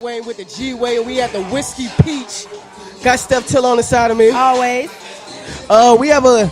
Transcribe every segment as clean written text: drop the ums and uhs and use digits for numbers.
Wayne with the G-Way, and we at the Whiskey Peach. Got Steph Till on the side of me. Always. We have a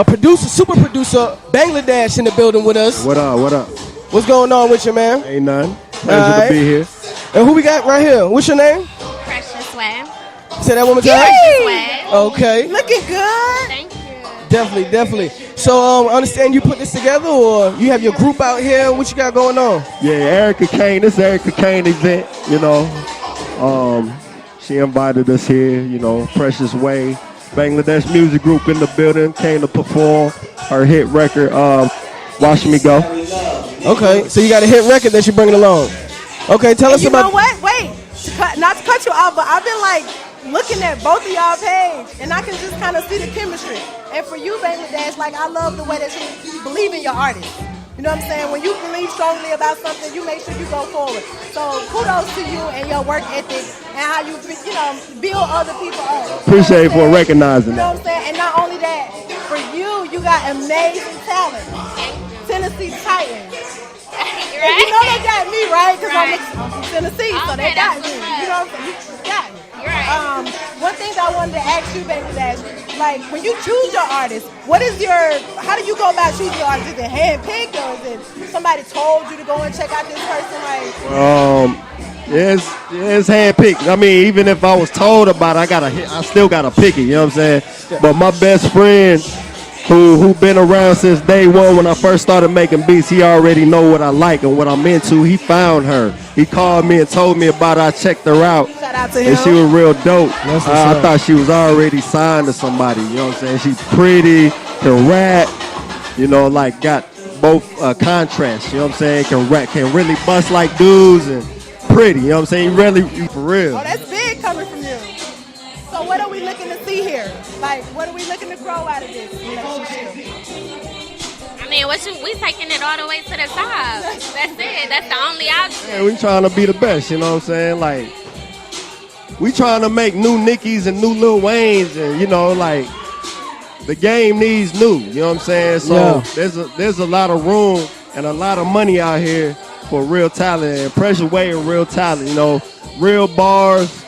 producer, super producer, Bangladesh in the building with us. What up, what up? What's going on with you, man? Ain't nothing. Pleasure to be here. And who we got right here? What's your name? Precious Way. Say that one more time. Precious Way. Okay. Looking good. Thank you. Definitely. So, I understand you put this together, or you have your group out here. What you got going on? Yeah, Erica Kane. This Erica Kane event, you know. She invited us here, you know, Precious Way. Bangladesh music group in the building, came to perform her hit record, Watch Me Go. Okay, so you got a hit record that you're bringing along. Okay, tell us about... You know what? Wait, not to cut you off, but I've been like looking at both of y'all page, and I can just kind of see the chemistry. And for you, Bangladesh, like I love the way that you believe in your artist. You know what I'm saying? When you believe strongly about something, you make sure you go forward. So kudos to you and your work ethic and how you build other people up. Appreciate you for recognizing that. You know what I'm that. saying? And not only that, for you got amazing talent. Tennessee Titans. Right? And you know they got me, right? Because I'm from Tennessee, so they got me. You know what I'm saying? You got me. Right. One thing I wanted to ask you, Bangladesh, like when you choose your artist, how do you go about choosing your artist? Is it handpicked, or is it somebody told you to go and check out this person? It's handpicked. I mean, even if I was told about it, I still gotta pick it. You know what I'm saying? But my best friend, who been around since day one when I first started making beats, he already know what I like and what I'm into. He found her. He called me and told me about it. I checked her out. Shout out to him. And she was real dope. I thought she was already signed to somebody. You know what I'm saying? She's pretty, can rap, you know, like got both contrasts. You know what I'm saying? Can rap, can really bust like dudes and pretty. You know what I'm saying? Really, for real. Oh, that's big coming from you. So what are we looking to see here? Like, what are we looking to grow out of this relationship? I mean, we taking it all the way to the top. That's it. That's the only option. Yeah, we trying to be the best, you know what I'm saying? Like, we trying to make new Nickies and new Lil Waynes, and, you know, like, the game needs new, you know what I'm saying? So there's a lot of room and a lot of money out here for real talent, and Precious Way and real talent, you know, real bars,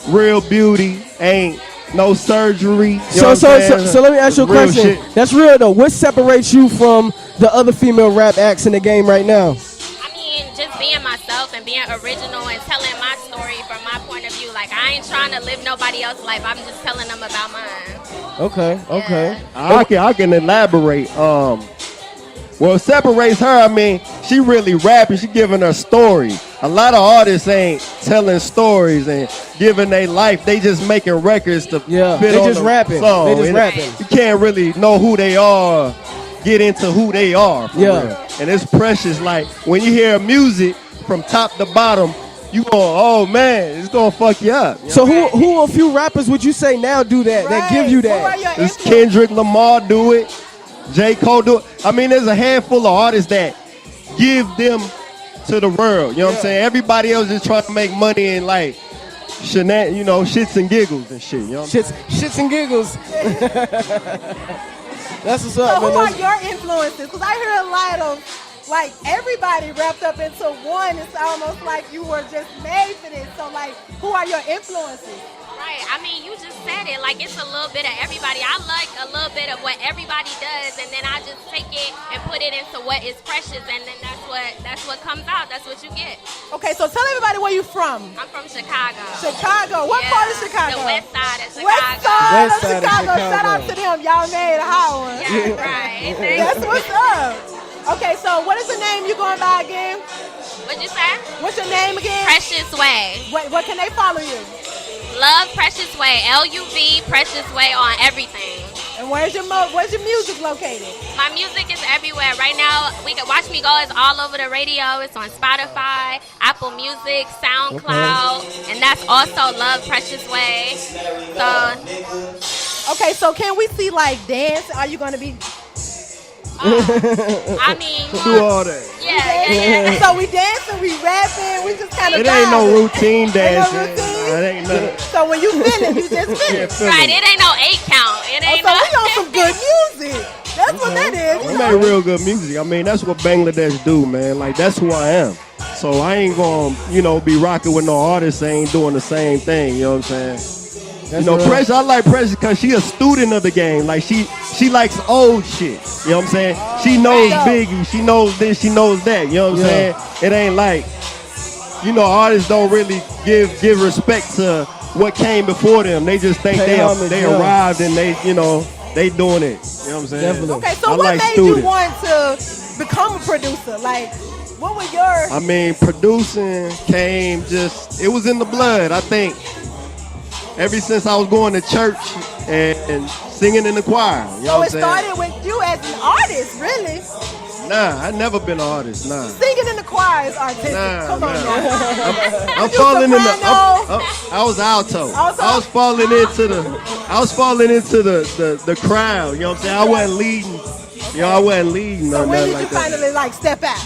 real beauty, ain't no surgery. So let me ask you a question. Shit. That's real though. What separates you from the other female rap acts in the game right now? I mean, just being myself and being original and telling my story from my point of view. Like, I ain't trying to live nobody else's life. I'm just telling them about mine. Okay. I can elaborate. What separates her, I mean, she really rapping, she giving her story. A lot of artists ain't telling stories and giving their life. They just making records to fit on the rapping. song. They just rapping. You can't really know who they are, get into who they are. For real. And it's precious. Like, when you hear music from top to bottom, you go, oh man, it's gonna fuck you up. So who a few rappers would you say now do that, that give you that? This Kendrick Lamar do it. J. Cole do it. I mean, there's a handful of artists that give them to the world. You know what I'm saying? Everybody else is trying to make money and like, shits and giggles and shit. You know what I'm saying? Shits and giggles. That's what's up, so man. Who are your influences? Because I hear a lot of, like, everybody wrapped up into one. It's almost like you were just made for this. So, like, who are your influences? Right. I mean, you just said it. Like, it's a little bit of everybody. I like a little bit of what everybody does, and then I just take it and put it into what is precious, and then that's what comes out. That's what you get. Okay, so tell everybody where you from. I'm from Chicago. Chicago. What part of Chicago? The west side of Chicago. West side of Chicago. Shout out to them. Y'all made a hot one. Yeah, right. That's what's up. Okay, so what is the name you going by again? What'd you say? What's your name again? Precious Way. What can they follow you? Love Precious Way. LUV Precious Way on everything. And where's your music located? My music is everywhere. Right now, Watch Me Go is all over the radio. It's on Spotify, Apple Music, SoundCloud, and that's also Love Precious Way. Okay, so can we see like dance? Are you gonna be? I mean, do all that. Yeah. So we dancing, we rapping, we just kind of. It ain't no routine dancing. Ain't no routine? It ain't nothing. So when you feel it, you just feel it. Right, it ain't no 8 count. It ain't so we on some good music. That's what that is. We make real good music. I mean, that's what Bangladesh do, man. Like, that's who I am. So I ain't gonna, be rocking with no artists that ain't doing the same thing. You know what I'm saying? Real. Pressure. I like Pressure because she a student of the game. Like she likes old shit. You know what I'm saying? She knows Biggie. She knows this. She knows that. You know what I'm saying? It ain't like, artists don't really give respect to what came before them. They just think they arrived and they doing it. You know what I'm saying? Definitely. Okay, so what made you want to become a producer? Like, what were your... I mean, producing came it was in the blood. I think ever since I was going to church and singing in the choir. You know what I'm saying? So it started with you as an artist, really? Nah, I never been an artist. Nah. Singing in the choir is artistic. Come on now. I'm falling in I was alto. I was falling into the crowd. You know what I'm saying? I wasn't leading. I wasn't leading. So when did you finally step out?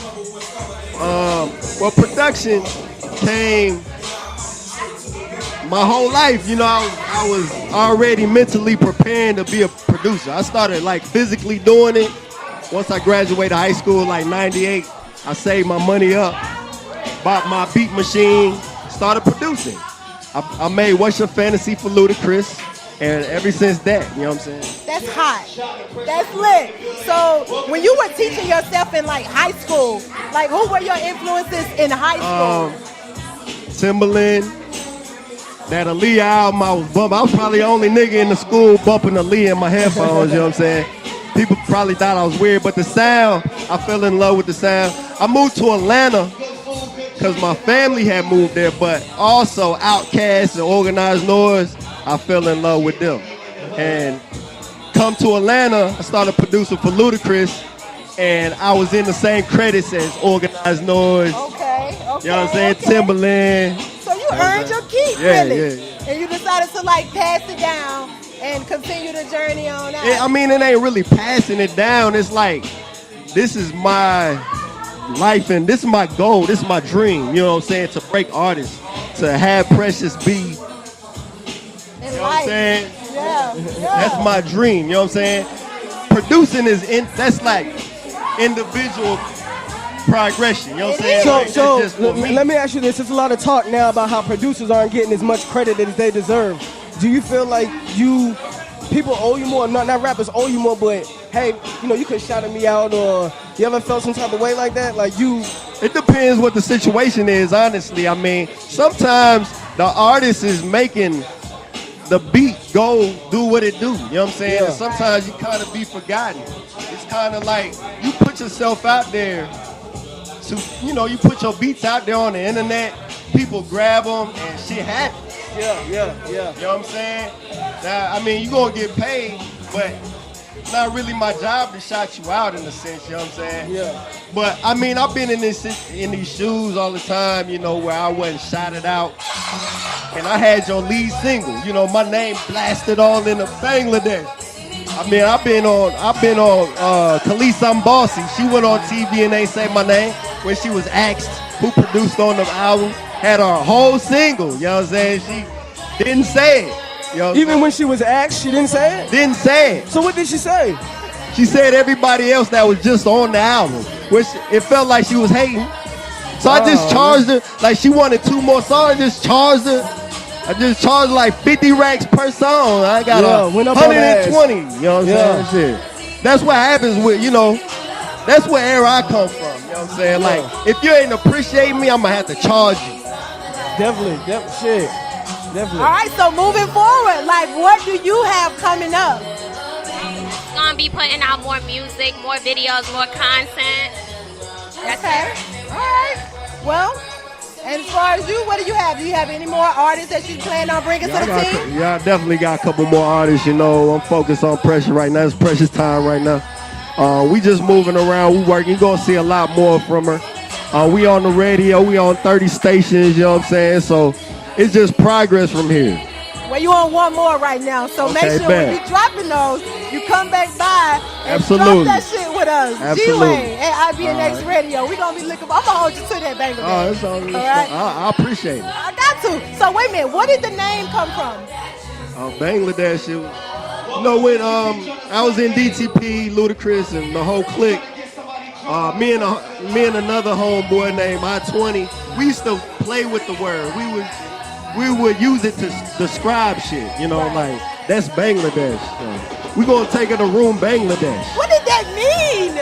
Well, production came my whole life. I was already mentally preparing to be a producer. I started physically doing it. Once I graduated high school, 98, I saved my money up, bought my beat machine, started producing. I made What's Your Fantasy for Ludacris, and ever since that, you know what I'm saying? That's hot. That's lit. So when you were teaching yourself in high school, who were your influences in high school? Timbaland, that Aaliyah album I was bumping. I was probably the only nigga in the school bumping Aaliyah in my headphones, you know what I'm saying? People probably thought I was weird, but the sound, I fell in love with the sound. I moved to Atlanta because my family had moved there, but also Outkast and Organized Noise, I fell in love with them. And come to Atlanta, I started producing for Ludacris, and I was in the same credits as Organized Noise. Okay. You know what I'm saying? Okay. Timbaland. So you earned your keep, really. Yeah. And you decided to pass it down and continue the journey on out. Yeah, I mean, it ain't really passing it down. It's this is my life and this is my goal. This is my dream. You know what I'm saying? To break artists, to have Precious be. In you know life. what I'm saying? Yeah. That's my dream. You know what I'm saying? Producing that's individual progression. You know what I'm saying? So let me ask you this. There's a lot of talk now about how producers aren't getting as much credit as they deserve. Do you feel like people owe you more? Not rappers owe you more, but hey, you could shout me out, or you ever felt some type of way like that? It depends what the situation is, honestly. I mean, sometimes the artist is making the beat go do what it do. You know what I'm saying? Yeah. And sometimes you kind of be forgotten. It's kind of like you put yourself out there to, you put your beats out there on the internet, people grab them and shit happens. Yeah. You know what I'm saying? Now, I mean, you gonna get paid, but it's not really my job to shout you out in a sense, you know what I'm saying? Yeah. But I mean, I've been in these shoes all the time, where I wasn't shouted out. And I had your lead single, my name blasted all in Bangladesh. I mean, I've been on Khalees I'm Bossy. She went on TV and they said my name when she was asked who produced on the album. Had her whole single, you know what I'm saying? She didn't say it. You know Even when she was asked, she didn't say it? Didn't say it. So what did she say? She said everybody else that was just on the album, which it felt like she was hating. So I just charged her, she wanted 2 more songs, I just charged her 50 racks per song. I got 120, you know what I'm saying? Shit. That's what happens with, that's where era I come from, you know what I'm saying? If you ain't appreciating me, I'm gonna have to charge you. Definitely. All right, so moving forward, what do you have coming up? Gonna be putting out more music, more videos, more content. Okay. All right. Well, and as far as you, what do you have? Do you have any more artists that you plan on bringing to the team? Yeah, I definitely got a couple more artists. I'm focused on Pressure right now. It's Precious time right now. We just moving around. We working. You're gonna see a lot more from her. We on the radio. We on 30 stations. You know what I'm saying? So it's just progress from here. Well, you on one more right now, so make sure when you dropping those, you come back by and drop that shit with us. G-Wayne at IBNX Radio. We gonna be looking. I'm gonna hold you to that, Bangladesh. Oh, it's all right. I appreciate it. I got to. So wait a minute. Where did the name come from? Bangladesh. It was, when I was in DTP, Ludacris, and the whole clique. Me and another homeboy named I-20, we used to play with the word. We would use it to describe shit, you know, like that's Bangladesh. So we gonna take it to Room Bangladesh. What did that mean?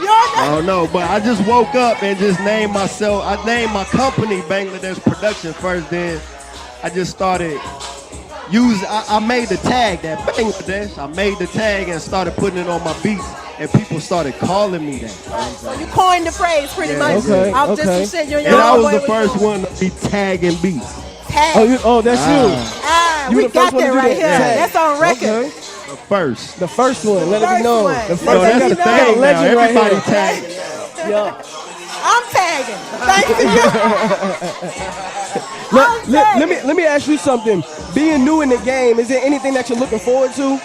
I don't know, but I just woke up and just named myself. I named my company Bangladesh Production first. Then I just started I made the tag that Bangladesh. I made the tag and started putting it on my beats, and people started calling me that. So you coined the phrase pretty much. Okay, I'm okay. just some shit you and And your I was homeboy the first doing. one to be tagging beats. Tag. That's you. We the first got one to that do right here. Tag. That's on record. Okay. The first. The first one. Let it first be known. one. The first Yo, Let that's it the be thing known. now. Legend right Everybody here. tagging. Yeah. I'm tagging. Thanks to you. Let me ask you something. Being new in the game, is there anything that you're looking forward to?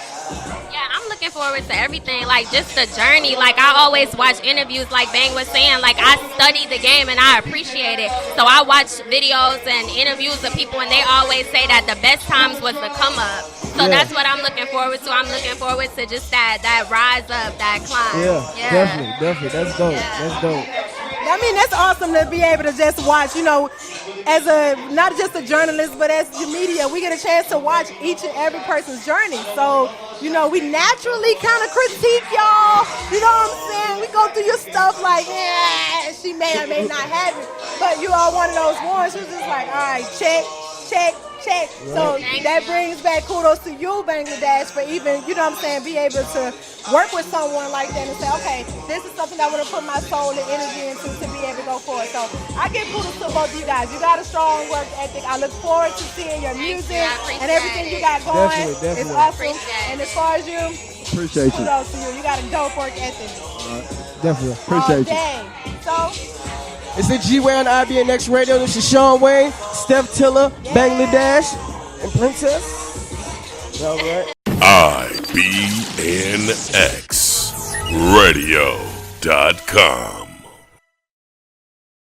Yeah, I'm looking forward to everything, like just the journey. Like I always watch interviews, like Bang was saying, like I study the game and I appreciate it. So I watch videos and interviews of people and they always say that the best times was the come up. So that's what I'm looking forward to. I'm looking forward to just that rise up, that climb. Yeah, definitely. That's dope. That's dope. I mean, that's awesome to be able to just watch, you know, as not just a journalist, but as the media, we get a chance to watch each and every person's journey. So, you know, we naturally kind of critique y'all. You know what I'm saying? We go through your stuff like, yeah, she may or may not have it. But you are one of those ones who's just like, all right, check. Right. So that brings back kudos to you, Bangladesh, for even, you know what I'm saying, be able to work with someone like that and say, okay, this is something I want to put my soul and energy into to be able to go forward. So I give kudos to both of you guys. You got a strong work ethic. I look forward to seeing your music and everything you got going. Definitely. It's awesome. And as far as you, Appreciate you. kudos to you. You got a dope work ethic. Definitely. Appreciate you. you. So, It's the G-Way on IBNX Radio. This is Sean Wayne, Steph Tiller, Bangladesh, and Princess. All right. IBNX Radio.com.